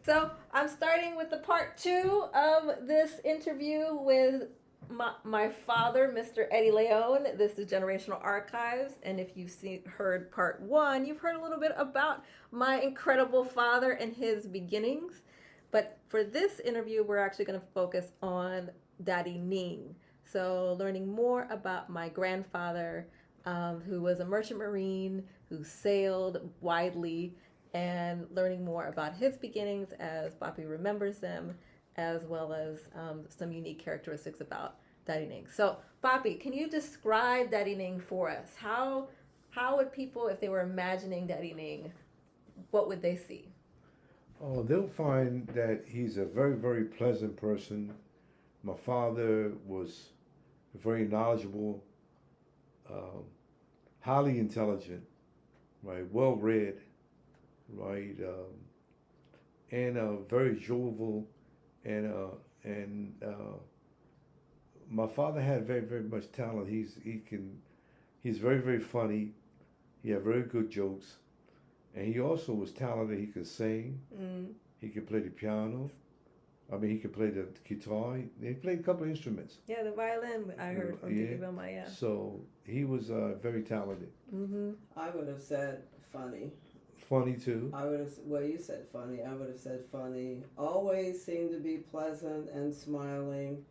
So I'm starting with the part 2 of this interview with my father, Mr. Eddie León. This is Generational Archives, and if you've heard part 1, you've heard a little bit about my incredible father and his beginnings. But for this interview, we're actually going to focus on Daddy Ning. So learning more about my grandfather, who was a merchant marine, who sailed widely, and learning more about his beginnings as Papi remembers them, as well as some unique characteristics about Daddy Ning. So, Papi, can you describe Daddy Ning for us? How would people, if they were imagining Daddy Ning, what would they see? Oh, they'll find that he's a very, very pleasant person. My father was very knowledgeable, um, highly intelligent, right, well read, right, and very jovial, and my father had very, very much talent. He's very, very funny. He had very good jokes, and he also was talented. He could sing. Mm. He could play the piano. I mean, he could play the guitar. He played a couple of instruments. Yeah, the violin I heard from Tiki Vilma, yeah. So he was very talented. Mm-hmm. I would have said funny. Funny too. I would have, well, you said funny. I would have said funny. Always seemed to be pleasant and smiling.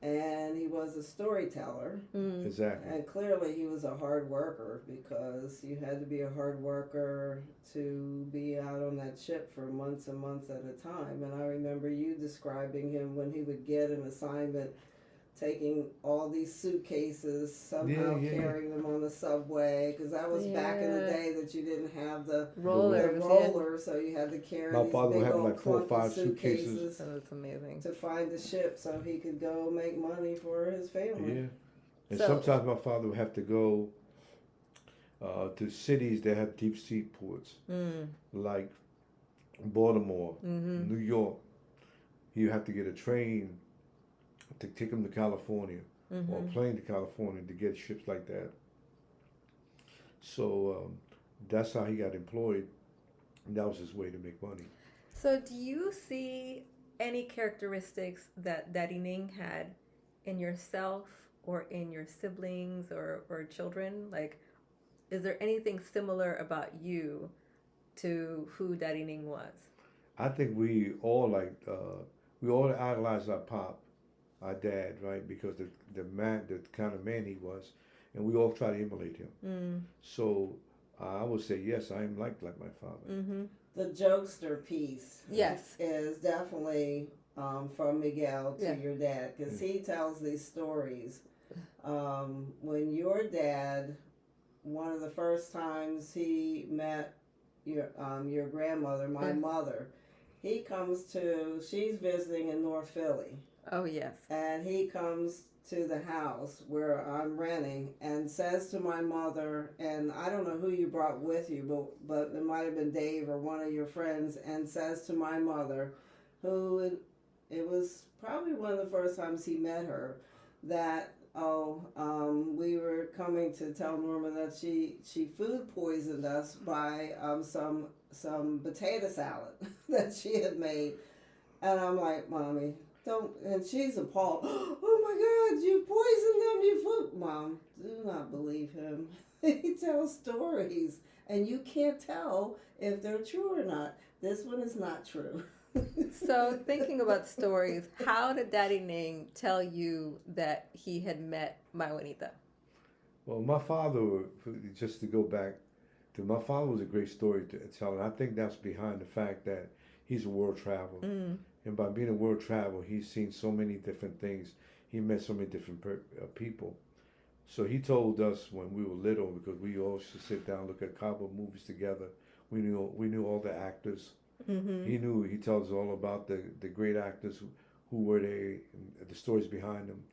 And he was a storyteller. Mm. Exactly. And clearly he was a hard worker, because you had to be a hard worker to be out on that ship for months and months at a time. And I remember you describing him when he would get an assignment, taking all these suitcases, somehow carrying them on the subway, because that was back in the day that you didn't have the roller, so you had to carry My these father big would have old like 4 or 5 suitcases. That's amazing. To find the ship so he could go make money for his family. Yeah. And sometimes my father would have to go to cities that have deep sea ports, like Baltimore, New York. He would have to get a train to take him to California, or a plane to California to get ships like that. So that's how he got employed. And that was his way to make money. So do you see any characteristics that Daddy Ning had in yourself or in your siblings or children? Like, is there anything similar about you to who Daddy Ning was? I think we all idolized our pop, our dad, right? Because the kind of man he was, and we all try to emulate him. Mm. So I would say yes, I am like my father. Mm-hmm. The jokester piece, yes, is definitely from Miguel to your dad, because he tells these stories. When your dad, one of the first times he met your grandmother, my mother, he comes to, she's visiting in North Philly. Oh, yes. And he comes to the house where I'm renting and says to my mother, and I don't know who you brought with you, but it might have been Dave or one of your friends, and says to my mother, who it was probably one of the first times he met her, that we were coming to tell Norma that she food poisoned us by some potato salad that she had made. And I'm like, Mommy, don't, and she's appalled. Oh my God, you poisoned them, you food. Mom, do not believe him. He tells stories, and you can't tell if they're true or not. This one is not true. So thinking about stories, how did Daddy Ning tell you that he had met my Juanita? Well, my father, just to go back to, my father was a great storyteller. I think that's behind the fact that he's a world traveler. Mm. And by being a world traveler, he's seen so many different things. He met so many different people. So he told us when we were little, because we all used to sit down and look at cowboy movies together. We knew all the actors. Mm-hmm. He tells us all about the great actors who were they, the stories behind them.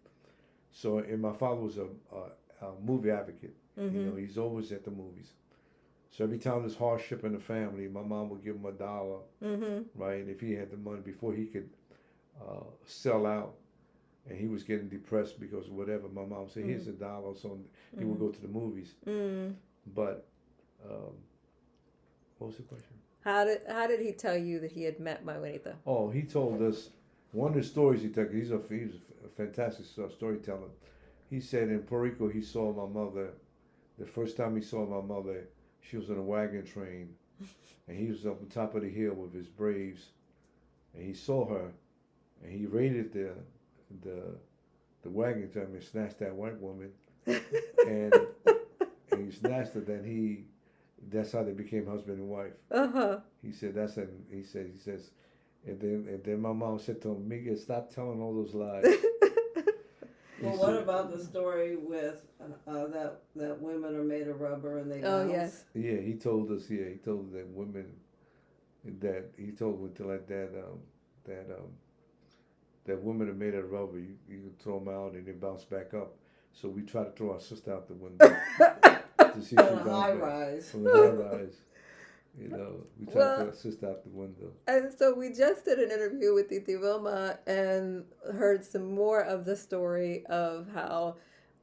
So, and my father was a movie advocate. Mm-hmm. He's always at the movies. So every time there's hardship in the family, my mom would give him $1, right? And if he had the money before he could sell out, and he was getting depressed because of whatever, my mom said, "Here's $1," so he would go to the movies. But what was the question? How did he tell you that he had met my Juanita? Oh, he told us one of the stories he told. He's a fantastic storyteller. He said in Puerto Rico he saw my mother. The first time he saw my mother, she was on a wagon train, and he was up on top of the hill with his braves, and he saw her, and he raided the wagon train and snatched that white woman, and he snatched her. Then that's how they became husband and wife. He said he says, and then my mom said to him, Miguel, stop telling all those lies. Well, what about the story with that women are made of rubber and they bounce? Oh, yes. Yeah, he told us. Yeah, he told that women he told like that women are made of rubber. You can throw them out and they bounce back up. So we try to throw our sister out the window to see if she From a bounce high back. rise. From a high rise. You know, we try to throw our sister out the window. And so we just did an interview with Titi Vilma and heard some more of the story of how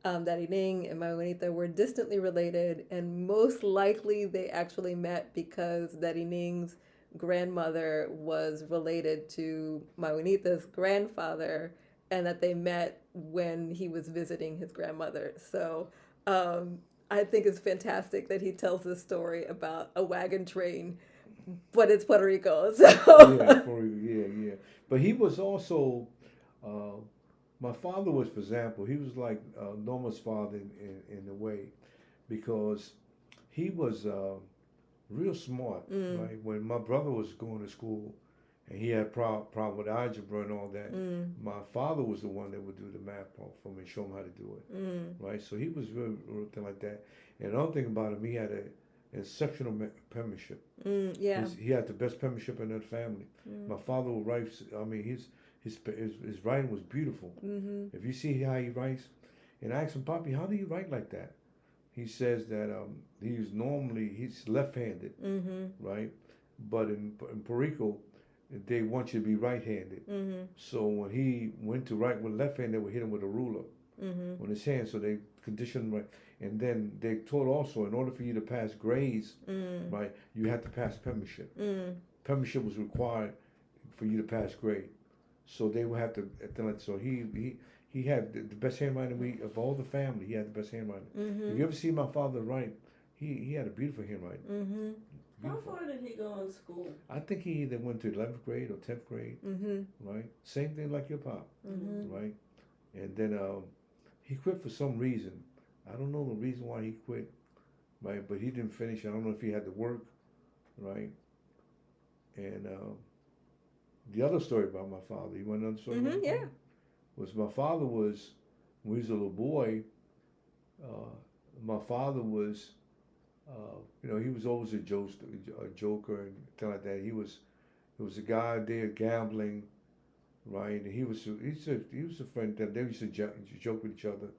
Daddy Ning and my Juanita were distantly related, and most likely they actually met because Daddy Ning's grandmother was related to my Juanita's grandfather, and that they met when he was visiting his grandmother. So I think it's fantastic that he tells this story about a wagon train, but it's Puerto Rico. So. Yeah. But he was also, my father was, for example, he was like Norma's father in a way, because he was real smart, right? When my brother was going to school and he had problem with algebra and all that, my father was the one that would do the math for me, show him how to do it, right? So he was real thing like that. And another thing about him, he had an exceptional penmanship. He had the best penmanship in that family. My father would write. I mean, his writing was beautiful. If you see how he writes, and I asked him, Poppy, how do you write like that? He says that he's left-handed, right? But in Puerto Rico, they want you to be right-handed. So when he went to write with left hand, they would hit him with a ruler on his hand. So they conditioned him right. And then they taught also, in order for you to pass grades, right, you had to pass penmanship. Penmanship was required for you to pass grade. So they would have to. So he had the best handwriting of all the family. He had the best handwriting. If you ever see my father write, he had a beautiful handwriting. How far did he go in school? I think he either went to 11th grade or 10th grade, right? Same thing like your pop, right? And then he quit for some reason. I don't know the reason why he quit, right? But he didn't finish. I don't know if he had to work, right? And the other story about my father, you want another story? Yeah. Was my father was, when he was a little boy, my father was, he was always a joker and things like that. He was a guy there gambling, right? And he was a friend that they used to joke with each other.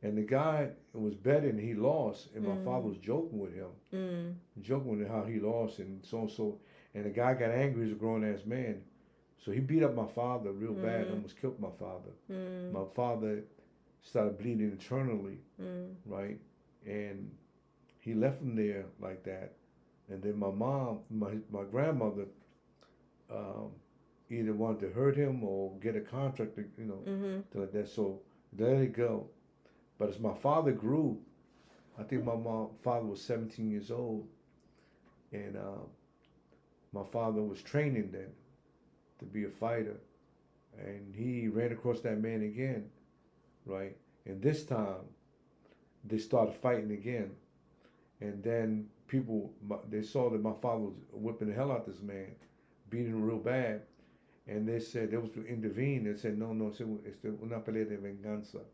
And the guy was betting, he lost, and my father was joking with him, joking with how he lost, and so. And the guy got angry. He was a grown-ass man. So he beat up my father real bad, almost killed my father. My father started bleeding internally, right? And he left him there like that. And then my mom, my grandmother, either wanted to hurt him or get a contract, like that. So let it go. But as my father grew, I think my father was 17 years old, and my father was training then to be a fighter, and he ran across that man again, right? And this time, they started fighting again, and then they saw that my father was whipping the hell out of this man, beating him real bad, and they said they was to intervene. They said no, it's una pelea de venganza,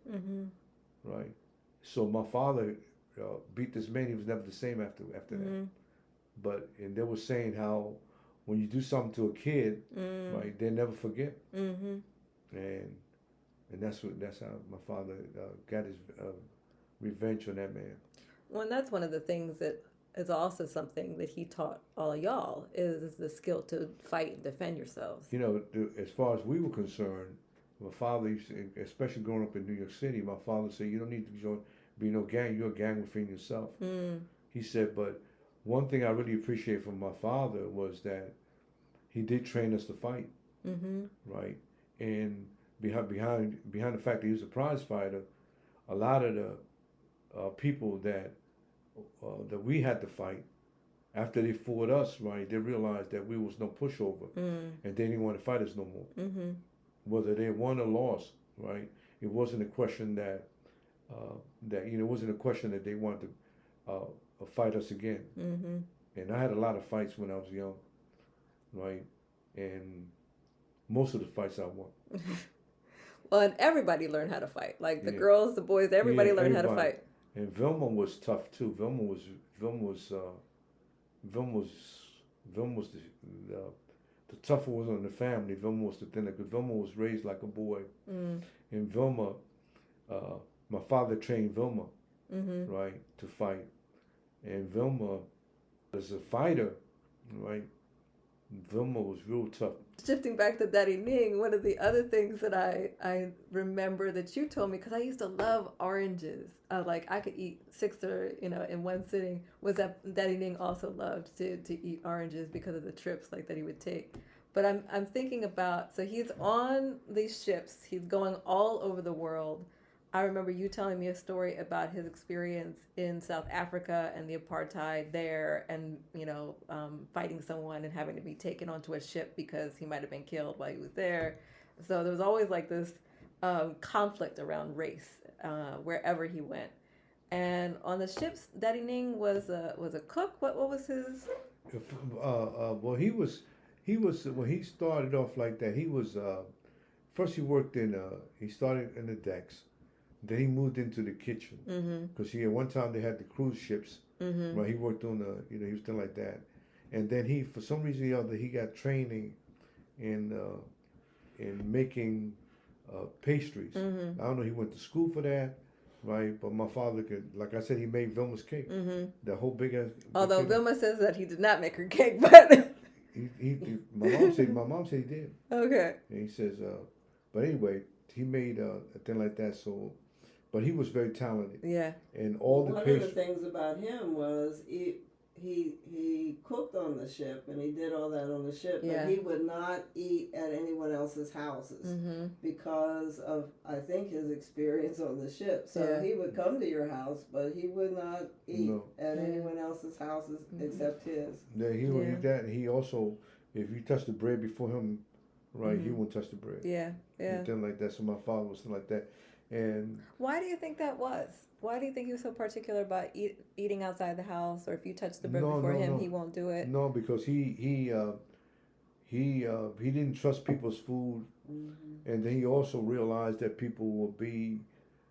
right? So my father beat this man. He was never the same after that. But and they were saying how when you do something to a kid, right, they never forget. And that's how my father got his revenge on that man. Well, and that's one of the things that is also something that he taught all of y'all is the skill to fight and defend yourselves. As far as we were concerned, my father used to, especially growing up in New York City, my father said, you don't need to be no gang, you're a gang within yourself. He said, but one thing I really appreciate from my father was that he did train us to fight, right? And behind the fact that he was a prize fighter, a lot of the people that we had to fight, after they fought us, right, they realized that we was no pushover, and they didn't want to fight us no more. Whether they won or lost, right? It wasn't a question that it wasn't a question that they wanted to fight us again. And I had a lot of fights when I was young, right? And most of the fights I won. Well, and everybody learned how to fight. Like the girls, the boys, everybody learned how to fight. And Vilma was tough too. Vilma was the tougher was on the family. Vilma was the thinner because Vilma was raised like a boy. And Vilma, my father trained Vilma, right, to fight. And Vilma, as a fighter, right, Vilma was real tough. Shifting back to Daddy Ning, one of the other things that I remember that you told me, because I used to love oranges, like I could eat 6 or in one sitting, was that Daddy Ning also loved to eat oranges because of the trips like that he would take. But I'm thinking about, so he's on these ships, he's going all over the world. I remember you telling me a story about his experience in South Africa and the apartheid there, and fighting someone and having to be taken onto a ship because he might have been killed while he was there. So there was always like this conflict around race wherever he went. And on the ships, Daddy Ning was a cook. What was his? Well, he was when he started off like that. He was first he worked he started in the decks. Then he moved into the kitchen because at one time they had the cruise ships. Right, he worked on he was doing like that, and then he, for some reason or other, he got training in making pastries. I don't know. He went to school for that, right? But my father could, like I said, he made Vilma's cake. The whole big ass. Although Vilma says that he did not make her cake, but my mom said he did. Okay. And he says, but anyway, he made a thing like that. So. But he was very talented. Yeah. And all the one of the things about him was he cooked on the ship and he did all that on the ship, but he would not eat at anyone else's houses because of, I think, his experience on the ship. So he would come to your house, but he would not eat at anyone else's houses except his. Yeah, he would eat that. And he also, if you touch the bread before him, right, he wouldn't touch the bread. Yeah, yeah. Something like that. So my father was something like that. And why do you think that was? Why do you think he was so particular about eating outside the house, or if you touch the bread before him, he won't do it? No, because he didn't trust people's food, and then he also realized that people would be.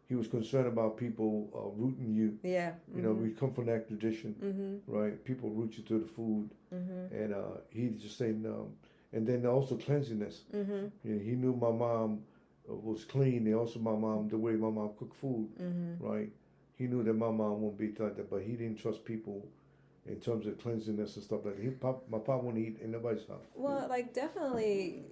He was concerned about people rooting you. Yeah. You know, we come from that tradition, right? People root you to the food, and he just said no. And then also cleanliness. He knew my mom was clean. And also my mom, the way my mom cooked food, right? He knew that my mom wouldn't be like that, but he didn't trust people in terms of cleanliness and stuff like that. My pop wouldn't eat in nobody's house. Well, like definitely,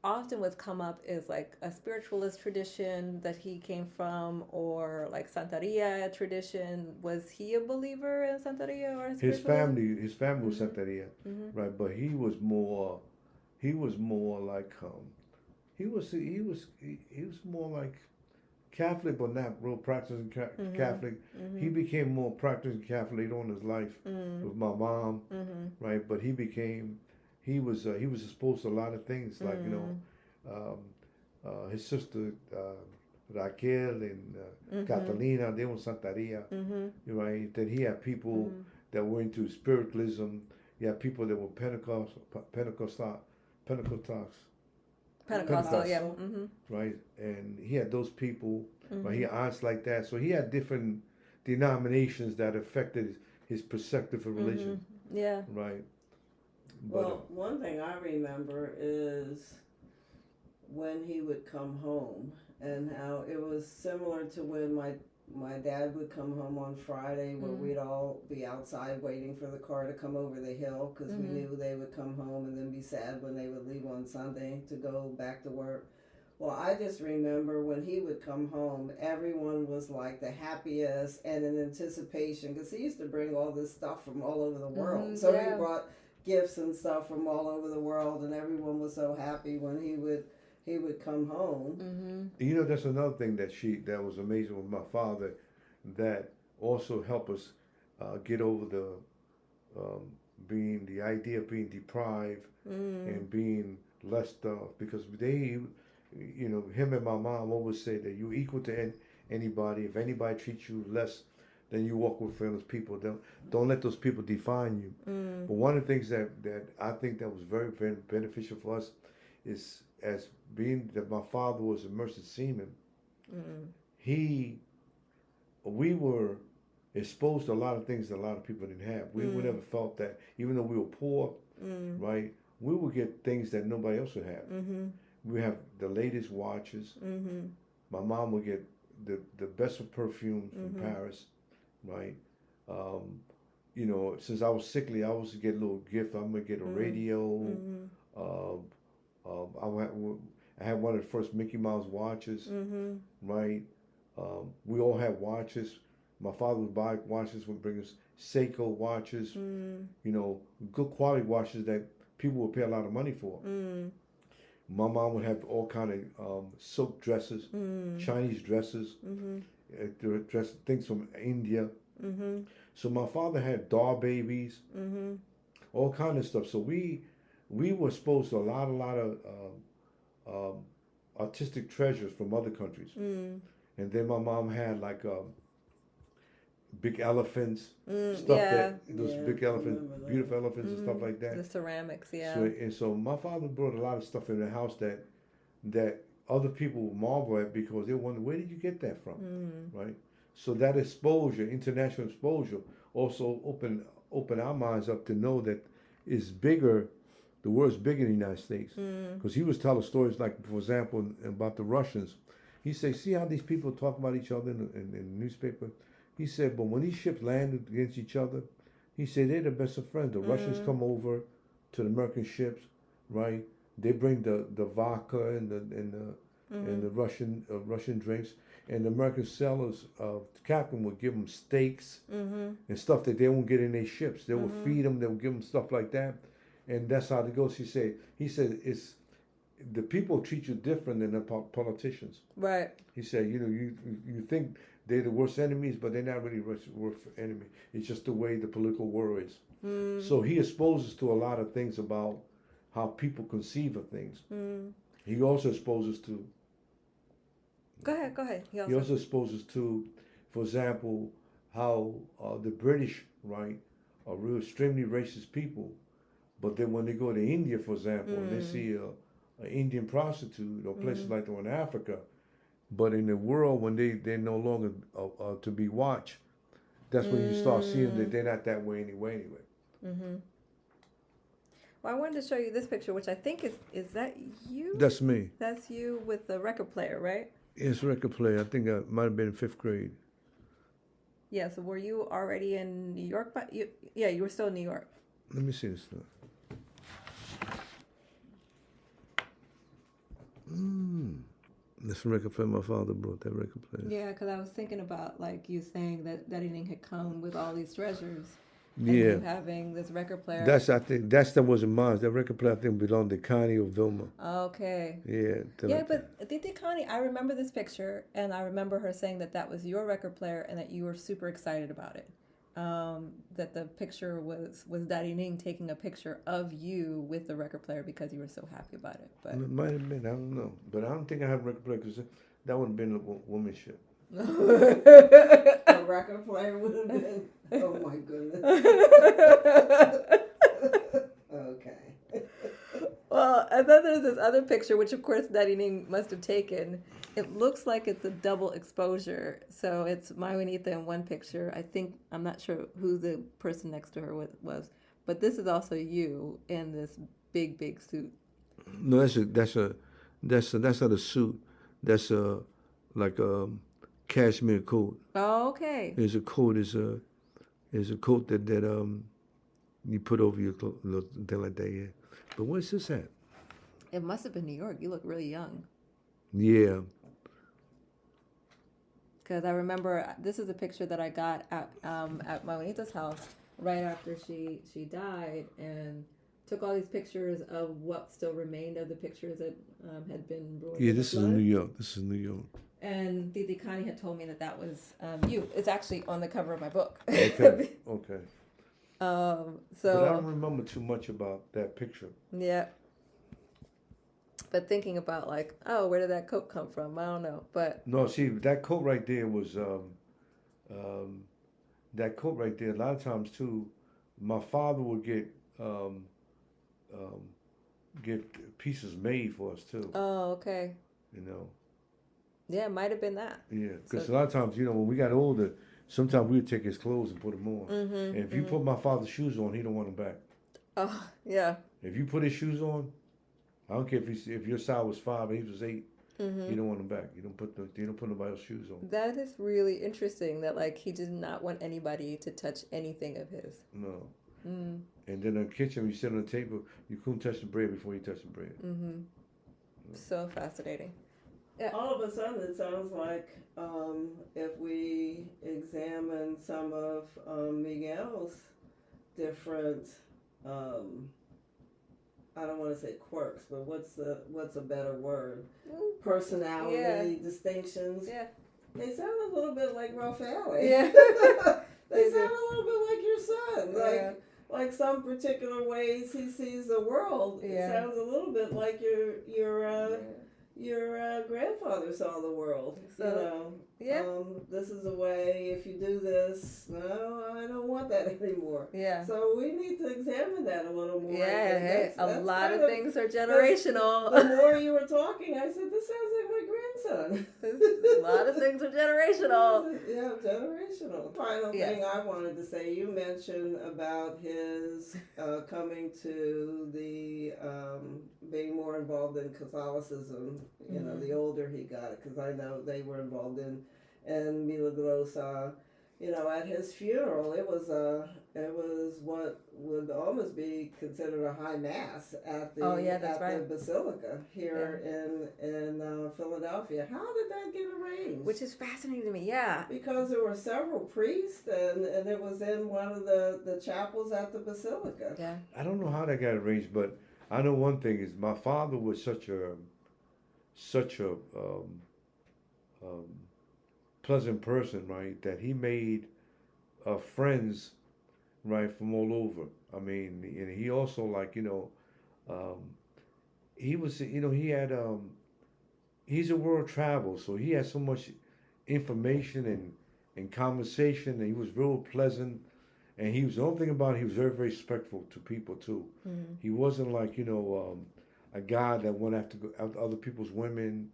often what's come up is like a spiritualist tradition that he came from, or like Santeria tradition. Was he a believer in Santeria or his family was Santeria, right? But he was more like he was more like Catholic, but not real practicing Catholic. He became more practicing Catholic later on in his life with my mom, right? But he was exposed to a lot of things, like his sister Raquel and Catalina, they were Santeria, right? Then he had people that were into spiritualism. He had people that were Pentecostal, yeah. Right, and he had those people, right? He had aunts like that, so he had different denominations that affected his perspective of religion. Yeah. Right. Well, one thing I remember is when he would come home, and how it was similar to when my dad would come home on Friday, where we'd all be outside waiting for the car to come over the hill, because we knew they would come home and then be sad when they would leave on Sunday to go back to work. Well, I just remember when he would come home, everyone was like the happiest and in anticipation because he used to bring all this stuff from all over the world. So he brought gifts and stuff from all over the world, and everyone was so happy when he would come home. You know, that's another thing that was amazing with my father, that also helped us get over the idea of being deprived and being less off, because him and my mom always say that you're equal to anybody. If anybody treats you less, then you walk with those people. Don't let those people define you. But one of the things that I think that was very, very beneficial for us is, as being that my father was a merchant seaman, we were exposed to a lot of things that a lot of people didn't have. We never felt that, even though we were poor, right? We would get things that nobody else would have. We have the latest watches. My mom would get the best of perfume from Paris, right? Since I was sickly, I always get a little gift. I'm gonna get a radio. I had one of the first Mickey Mouse watches, right? We all had watches. My father would buy watches, would bring us Seiko watches, good quality watches that people would pay a lot of money for. My mom would have all kind of silk dresses, Chinese dresses, things from India. So my father had doll babies, all kind of stuff. So we were exposed to a lot of artistic treasures from other countries. And then my mom had like big elephants, big elephants, beautiful elephants and stuff like that. The ceramics, So my father brought a lot of stuff in the house that other people would marvel at, because they wonder, where did you get that from, right? So that exposure, international exposure, also open our minds up to know that it's bigger. The world's bigger than the United States, because he was telling stories like, for example, about the Russians. He said, see how these people talk about each other in the newspaper? He said, but when these ships landed against each other, he said, they're the best of friends. The Russians come over to the American ships, right? They bring the vodka and the Russian drinks, and the American sailors, the captain would give them steaks and stuff that they won't get in their ships. They would feed them. They would give them stuff like that, and that's how it goes. He said it's the people treat you different than the politicians. Right. He said, you think they're the worst enemies, but they're not really worst enemy. It's just the way the political world is. So he exposes to a lot of things about how people conceive of things. He also exposes to. Go ahead. He also exposes to, for example, how the British, right, are real extremely racist people, but then when they go to India, for example, and they see an Indian prostitute, or places like that in Africa, but in the world, when they're no longer to be watched, that's when you start seeing that they're not that way anyway. Well, I wanted to show you this picture, which I think is that you? That's me. That's you with the record player, right? Yes, record player. I think I might have been in 5th grade. Yeah, so were you already in New York? But you were still in New York. Let me see this stuff. That's the record player. My father brought that record player. Yeah, because I was thinking about, like, you saying that Daddy Ning had come with all these treasures. Yeah. And you having this record player. That wasn't mine. That record player, I think, belonged to Connie or Vilma. Okay. Yeah. But Titi Connie, I remember this picture, and I remember her saying that was your record player and that you were super excited about it. That the picture was Daddy Ning taking a picture of you with the record player because you were so happy about it. But it might have been. I don't know. But I don't think I have a record player, because that would have been a woman's shit. A record player would have been. Oh my goodness. Okay. Well, and then there's this other picture, which of course Daddy Ning must have taken. It looks like it's a double exposure. So it's Juanita in one picture. I'm not sure who the person next to her was, but this is also you in this big suit. No, that's not a suit. That's like a cashmere coat. Oh, okay. There's a coat. Is a coat that you put over your clothes, thing like that. Yeah. But where's this at? It must have been New York. You look really young. Yeah. Because I remember this is a picture that I got at my Juanita's house right after she died, and took all these pictures of what still remained of the pictures that had been ruined. Yeah, this is in New York. This is New York. And Didi Connie had told me that was you. It's actually on the cover of my book. Okay. Okay. So. But I don't remember too much about that picture. Yeah. But thinking about like, oh, where did that coat come from? I don't know. But no, see, that coat right there was that coat right there. A lot of times too, my father would get pieces made for us too. Oh, okay. You know. Yeah, it might have been that. Yeah, because a lot of times, when we got older, sometimes we would take his clothes and put them on. Mm-hmm, and if you put my father's shoes on, he don't want them back. Oh, yeah. If you put his shoes on, I don't care if your size was 5 and he was 8, you don't want them back. You don't put nobody else's shoes on. That is really interesting. That like he did not want anybody to touch anything of his. No. And then in the kitchen, you sit on the table, you couldn't touch the bread before you touch the bread. So fascinating. Yeah. All of a sudden, it sounds like if we examine some of Miguel's different, I don't want to say quirks, but what's a better word? Personality distinctions. Yeah. They sound a little bit like Rafael. Yeah. They sound a little bit like your son. Like some particular ways he sees the world. It sounds a little bit like your grandfather saw the world. So, this is a way, if you do this, no, I don't want that anymore. Yeah. So we need to examine that a little more. Yeah, hey, a lot of things are generational. The more you were talking, I said, this sounds like my grandson. A lot of things are generational. Yeah, generational. Final thing I wanted to say, you mentioned about his coming to the, being more involved in Catholicism, the older he got, because I know they were involved in Milagrosa. At his funeral, it was what would almost be considered a high mass at the the basilica here in Philadelphia. How did that get arranged? Which is fascinating to me. Yeah, because there were several priests, and it was in one of the chapels at the basilica. Yeah, I don't know how that got arranged, but I know one thing is my father was such a pleasant person, right? That he made friends, right, from all over. I mean, and he also he was, he had he's a world travel, so he had so much information and conversation, and he was real pleasant. And he was, the only thing about it, he was very, very respectful to people too. He wasn't like, a guy that went after other people's women.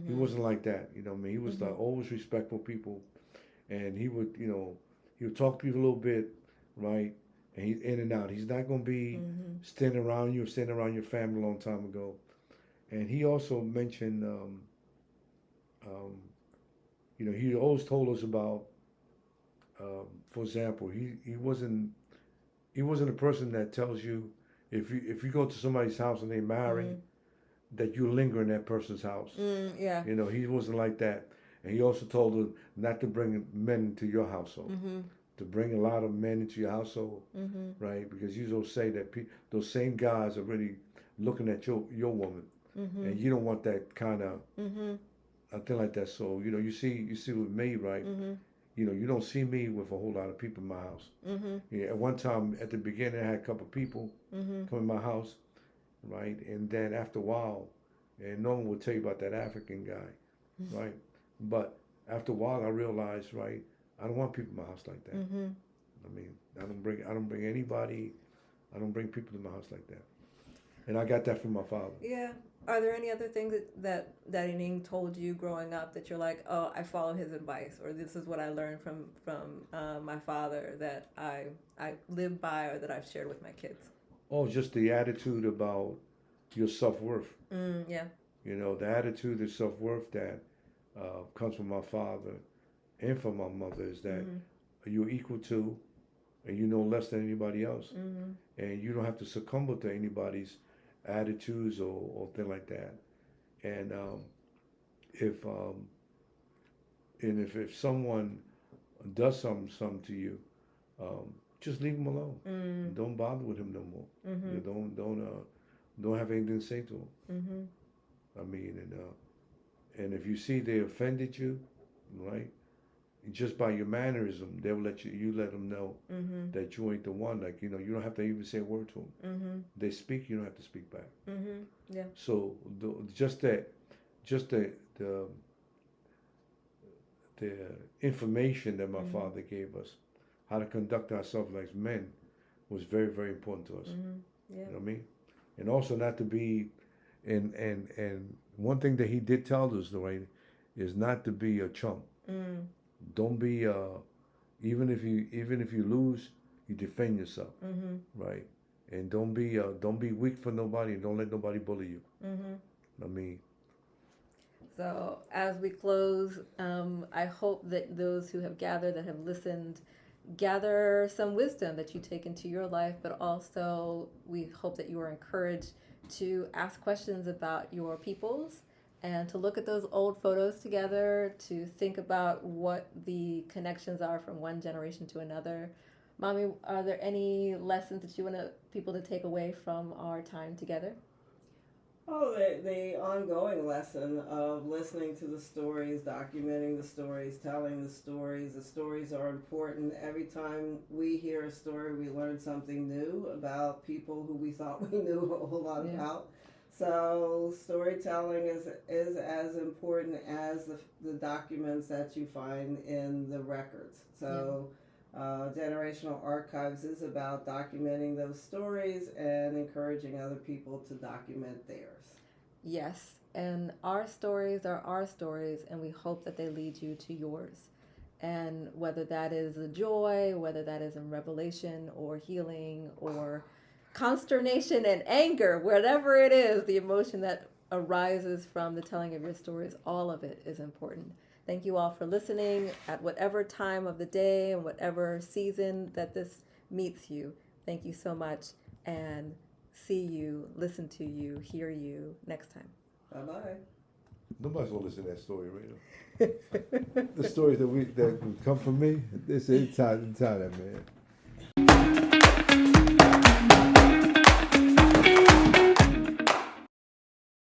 He wasn't like that, I mean, he was always respectful people, and he would, he would talk to you a little bit, right? And he's in and out. He's not going to be standing around you or standing around your family a long time ago. And he also mentioned, he always told us about, for example, he wasn't a person that tells you if you go to somebody's house and they marry, that you linger in that person's house. Yeah. He wasn't like that. And he also told us not to bring men into your household. To bring a lot of men into your household, right? Because you don't say that those same guys are really looking at your woman, and you don't want that kind of a thing like that. So you see with me, right? You don't see me with a whole lot of people in my house. Yeah, at one time at the beginning, I had a couple of people come in my house, right? And then after a while, and no one will tell you about that African guy, right? But after a while, I realized, right, I don't want people in my house like that. I mean, I don't bring anybody. I don't bring people to my house like that. And I got that from my father. Yeah. Are there any other things that Daddy Ning told you growing up that you're like, oh, I follow his advice, or this is what I learned from my father that I live by, or that I've shared with my kids? Oh, just the attitude about your self-worth. Yeah. The attitude of self-worth that comes from my father and from my mother is that you're equal to, and you know less than anybody else, and you don't have to succumb to anybody's attitudes or thing like that. And if if someone does something to you, just leave him alone. Don't bother with him no more. You don't have anything to say to him. I mean, and if you see they offended you, right? Just by your mannerism, they'll let you let them know that you ain't the one. Like, you don't have to even say a word to them. They speak, you don't have to speak back. Yeah. So just the information that my father gave us, how to conduct ourselves like men, was very, very important to us. Yeah. You know what I mean? And also not to be, and one thing that he did tell us, right, is not to be a chump. Don't be even if you lose, you defend yourself, right? And don't be weak for nobody, and don't let nobody bully you. I mean. So as we close, I hope that those who have gathered, that have listened, gather some wisdom that you take into your life, but also we hope that you are encouraged to ask questions about your peoples and to look at those old photos together, to think about what the connections are from one generation to another. Mommy, are there any lessons that you want people to take away from our time together? Oh, the ongoing lesson of listening to the stories, documenting the stories, telling the stories. The stories are important. Every time we hear a story, we learn something new about people who we thought we knew a whole lot about. So storytelling is as important as the documents that you find in the records. So Generational Archives is about documenting those stories and encouraging other people to document theirs. Yes, and our stories are our stories, and we hope that they lead you to yours. And whether that is a joy, whether that is in revelation or healing or consternation and anger, whatever it is, the emotion that arises from the telling of your stories, all of it is important. Thank you all for listening at whatever time of the day and whatever season that this meets you. Thank you so much, and see you, listen to you, hear you next time. Bye-bye. Nobody's gonna listen to that story, right? The stories that come from me, it's inside that man.